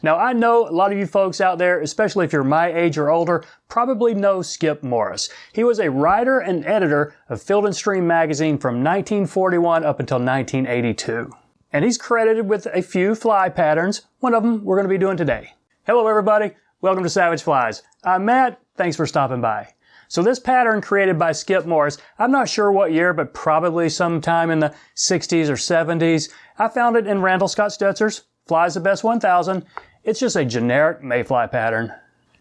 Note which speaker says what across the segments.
Speaker 1: Now I know a lot of you folks out there, especially if you're my age or older, probably know Skip Morris. He was a writer and editor of Field & Stream magazine from 1941 up until 1982. And he's credited with a few fly patterns. One of them we're going to be doing today. Hello everybody, welcome to Savage Flies. I'm Matt, thanks for stopping by. So this pattern created by Skip Morris, I'm not sure what year, but probably sometime in the 60s or 70s. I found it in Randall Scott Stetzer's Flies the Best 1000. It's just a generic mayfly pattern.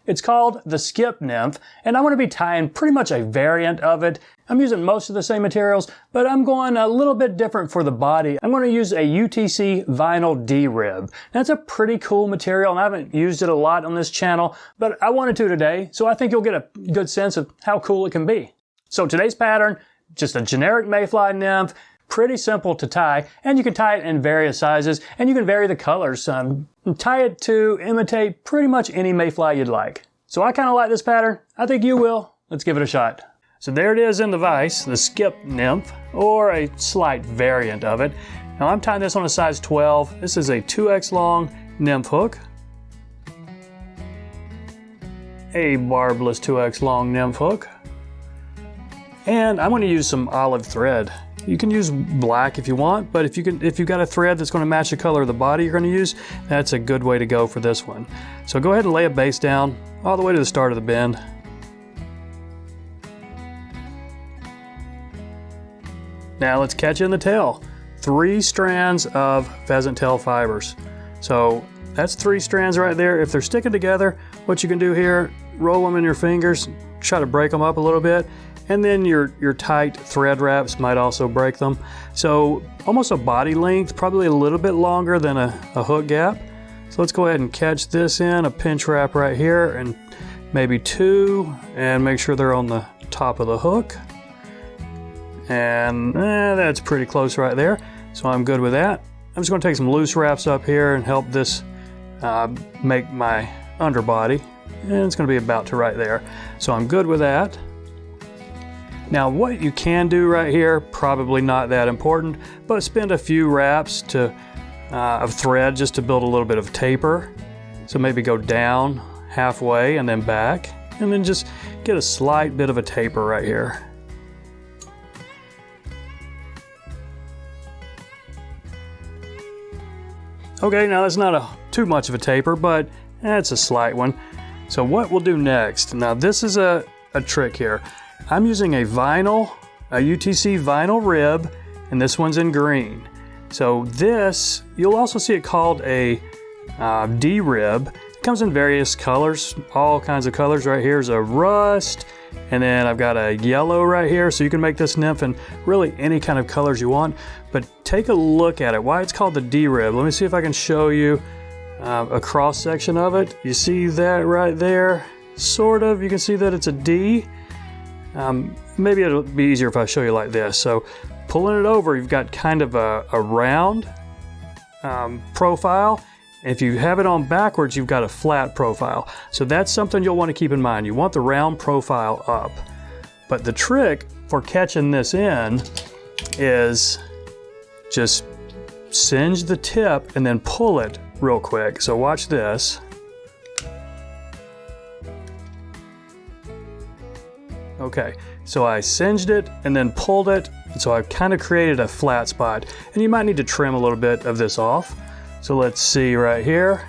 Speaker 1: It's called the Skip Nymph, and I'm going to be tying pretty much a variant of it. I'm using most of the same materials, but I'm going a little bit different for the body. I'm going to use a UTC vinyl D-rib. That's a pretty cool material, and I haven't used it a lot on this channel, but I wanted to today, so I think you'll get a good sense of how cool it can be. So today's pattern, just a generic mayfly nymph, pretty simple to tie, and you can tie it in various sizes, and you can vary the colors. Tie it to imitate pretty much any mayfly you'd like. So I kind of like this pattern. I think you will. Let's give it a shot. So there it is in the vise, the Skip Nymph, or a slight variant of it. Now I'm tying this on a size 12. This is a 2x long nymph hook, a barbless 2x long nymph hook, and I'm going to use some olive thread. You can use black if you want, but if you've got a thread that's going to match the color of the body you're going to use, that's a good way to go for this one. So go ahead and lay a base down all the way to the start of the bend. Now let's catch in the tail. 3 strands of pheasant tail fibers. So that's 3 strands right there. If they're sticking together, what you can do here, roll them in your fingers, try to break them up a little bit, and then your tight thread wraps might also break them. So almost a body length, probably a little bit longer than a hook gap. So let's go ahead and catch this in a pinch wrap right here, and maybe 2, and make sure they're on the top of the hook. And that's pretty close right there. So I'm good with that. I'm just going to take some loose wraps up here and help this make my underbody. And it's going to be about to right there. So I'm good with that. Now what you can do right here, probably not that important, but spend a few wraps of thread just to build a little bit of taper. So maybe go down halfway and then back, and then just get a slight bit of a taper right here. Okay, now that's not too much of a taper, but it's a slight one. So what we'll do next, now this is a trick here. I'm using a UTC vinyl rib, and this one's in green. So this, you'll also see it called a D-rib. It comes in various colors, all kinds of colors. Right here's a rust, and then I've got a yellow right here, so you can make this nymph in really any kind of colors you want. But take a look at it, why it's called the D-rib. Let me see if I can show you a cross section of it. You see that right there? Sort of, you can see that it's a D. Maybe it'll be easier if I show you like this. So pulling it over, you've got kind of a round profile. If you have it on backwards, you've got a flat profile. So that's something you'll want to keep in mind. You want the round profile up. But the trick for catching this in is just singe the tip and then pull it real quick. So watch this. Okay, so I singed it and then pulled it, and so I've kind of created a flat spot. And you might need to trim a little bit of this off. So let's see right here.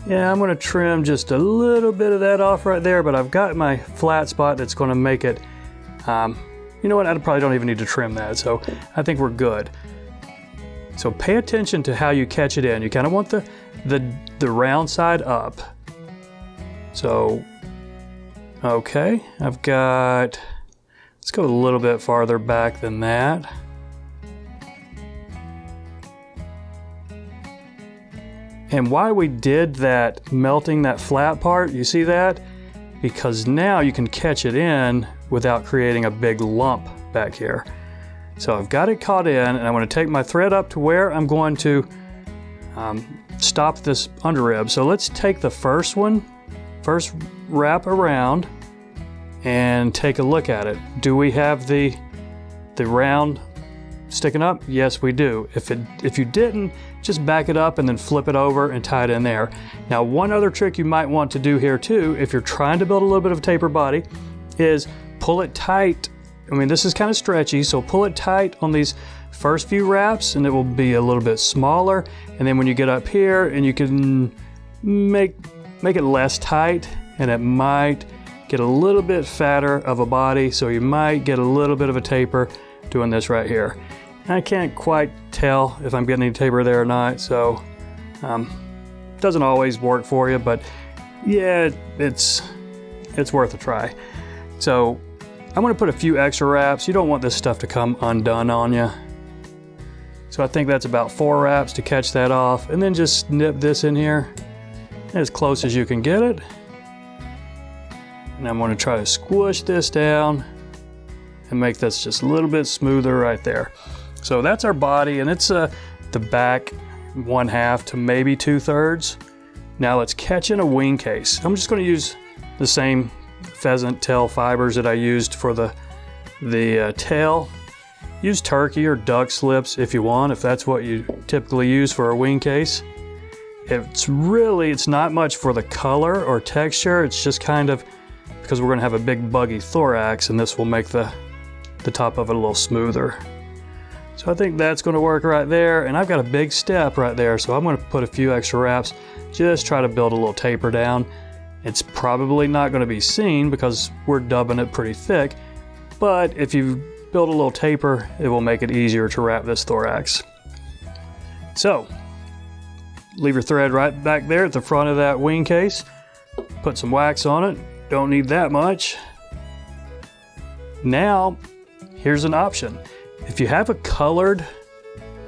Speaker 1: Yeah, I'm going to trim just a little bit of that off right there, but I've got my flat spot that's going to make it, you know what, I probably don't even need to trim that, so I think we're good. So pay attention to how you catch it in. You kind of want the round side up. So okay, I've got, let's go a little bit farther back than that. And why we did that, melting that flat part, you see that? Because now you can catch it in without creating a big lump back here. So I've got it caught in, and I'm going to take my thread up to where I'm going to stop this underrib. So let's take the first wrap around and take a look at it. Do we have the round sticking up? Yes, we do. If you didn't, just back it up and then flip it over and tie it in there. Now, one other trick you might want to do here too, if you're trying to build a little bit of a taper body, is pull it tight. I mean, this is kind of stretchy, so pull it tight on these first few wraps and it will be a little bit smaller. And then when you get up here, and you can make it less tight, and it might get a little bit fatter of a body, so you might get a little bit of a taper doing this right here. I can't quite tell if I'm getting any taper there or not, so doesn't always work for you, but yeah, it's worth a try. So I'm going to put a few extra wraps. You don't want this stuff to come undone on you. So I think that's about 4 wraps to catch that off, and then just snip this in here as close as you can get it. And I'm going to try to squish this down and make this just a little bit smoother right there. So that's our body, and it's the back 1/2 to maybe 2/3. Now let's catch in a wing case. I'm just going to use the same pheasant tail fibers that I used for the tail. Use turkey or duck slips if you want, if that's what you typically use for a wing case. It's not much for the color or texture. It's just kind of because we're going to have a big buggy thorax, and this will make the top of it a little smoother. So I think that's going to work right there, and I've got a big step right there, so I'm going to put a few extra wraps, just try to build a little taper down. It's probably not going to be seen because we're dubbing it pretty thick, but if you build a little taper, it will make it easier to wrap this thorax. So leave your thread right back there at the front of that wing case, put some wax on it, don't need that much. Now here's an option. If you have a colored,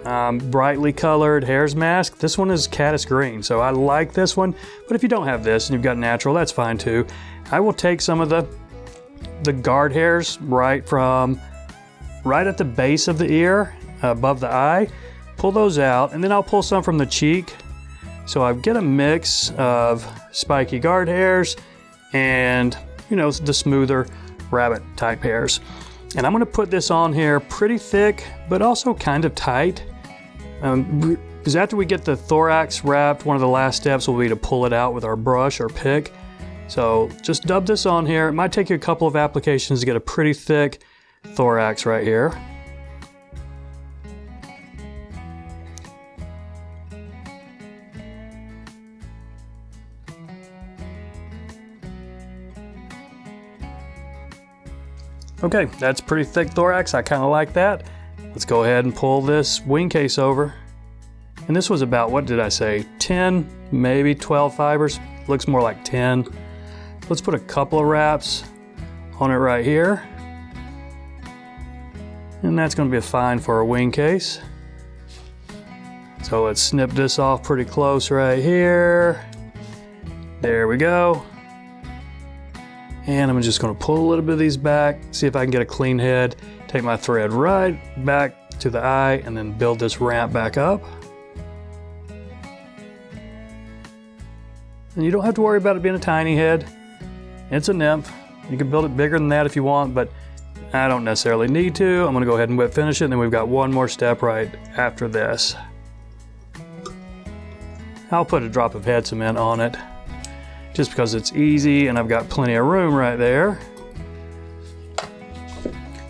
Speaker 1: brightly colored Hare's mask, this one is caddis green, so I like this one. But if you don't have this and you've got natural, that's fine too. I will take some of the guard hairs right at the base of the ear, above the eye, pull those out, and then I'll pull some from the cheek. So I get a mix of spiky guard hairs and, you know, the smoother rabbit type hairs. And I'm going to put this on here pretty thick, but also kind of tight. Because after we get the thorax wrapped, one of the last steps will be to pull it out with our brush or pick. So just dub this on here. It might take you a couple of applications to get a pretty thick thorax right here. Okay, that's pretty thick thorax. I kind of like that. Let's go ahead and pull this wing case over. And this was about, what did I say, 10, maybe 12 fibers. Looks more like 10. Let's put a couple of wraps on it right here. And that's going to be fine for a wing case. So let's snip this off pretty close right here. There we go. And I'm just going to pull a little bit of these back, see if I can get a clean head, take my thread right back to the eye, and then build this ramp back up. And you don't have to worry about it being a tiny head. It's a nymph. You can build it bigger than that if you want, but I don't necessarily need to. I'm going to go ahead and whip finish it, and then we've got one more step right after this. I'll put a drop of head cement on it, just because it's easy and I've got plenty of room right there.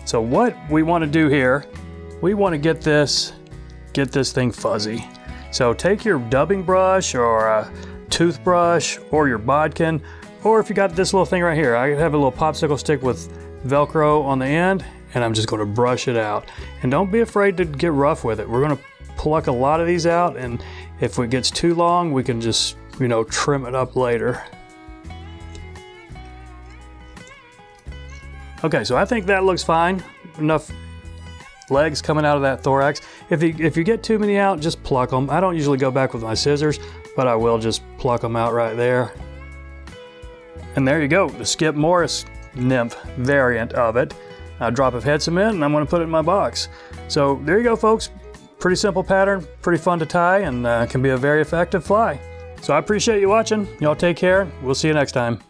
Speaker 1: So what we want to do here, we want to get this thing fuzzy. So take your dubbing brush or a toothbrush or your bodkin, or if you got this little thing right here, I have a little popsicle stick with Velcro on the end, and I'm just going to brush it out. And don't be afraid to get rough with it. We're going to pluck a lot of these out, and if it gets too long, we can just, you know, trim it up later. Okay, so I think that looks fine. Enough legs coming out of that thorax. If you get too many out, just pluck them. I don't usually go back with my scissors, but I will just pluck them out right there. And there you go, the Skip Morris nymph variant of it. A drop of head cement, and I'm going to put it in my box. So there you go, folks. Pretty simple pattern, pretty fun to tie, and can be a very effective fly. So I appreciate you watching. Y'all take care. We'll see you next time.